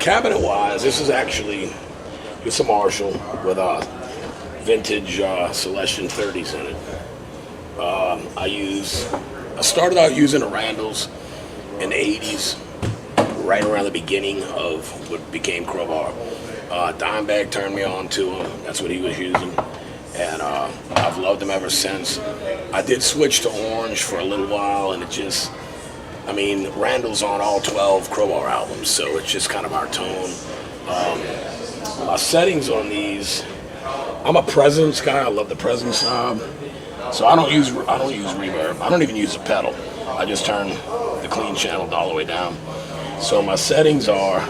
Cabinet wise, this is actually it's a Marshall with a vintage Celestion 30s in it. I started out using the Randalls in the 80s, right around the beginning of what became Crowbar. Dimebag turned me on to him. That's what he was using, and I've loved him ever since. I did switch to orange for a little while, and it just, I mean, Randall's on all 12 Crowbar albums, so it's just kind of our tone. My settings on these, I'm a presence guy. I love the presence knob, so I don't use reverb. I don't even use a pedal. I just turn the clean channel all the way down. So my settings are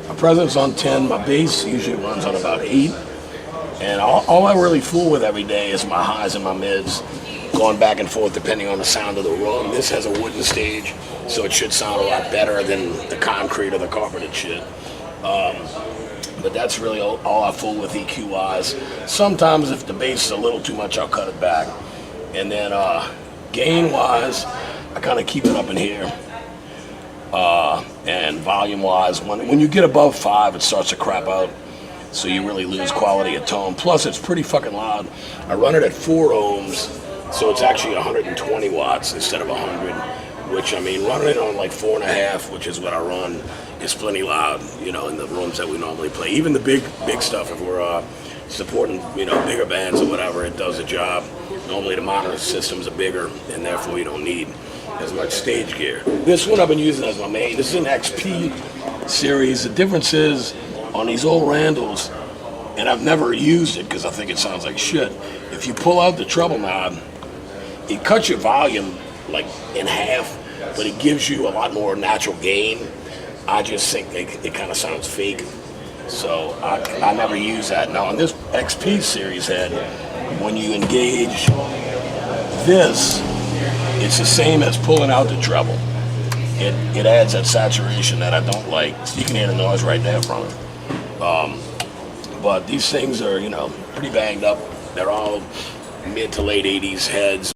my presence on 10. My bass usually runs on about 8, and all I really fool with every day is my highs and my mids, going back and forth depending on the sound of the room. This has a wooden stage, so it should sound a lot better than the concrete or the carpeted shit. But that's really all I fool with EQ wise. Sometimes if the bass is a little too much, I'll cut it back. And then gain wise, I kind of keep it up in here. And volume wise, when you get above 5, it starts to crap out. So you really lose quality of tone. Plus it's pretty fucking loud. I run it at 4 ohms, so it's actually 120 watts instead of 100. Which, I mean, running it on like 4.5, which is what I run, is plenty loud, you know, in the rooms that we normally play. Even the big stuff, if we're supporting, you know, bigger bands or whatever, it does the job. Normally the monitor systems are bigger, and therefore you don't need as much stage gear. This one I've been using as my main. This is an XP series. The difference is, on these old Randalls, and I've never used it because I think it sounds like shit, if you pull out the treble knob, it cuts your volume like in half, but it gives you a lot more natural gain. I just think it kind of sounds fake, so I never use that. Now on this XP series head, when you engage this, it's the same as pulling out the treble. It adds that saturation that I don't like. So you can hear the noise right there from it. But these things are, you know, pretty banged up. They're all mid to late 80s heads.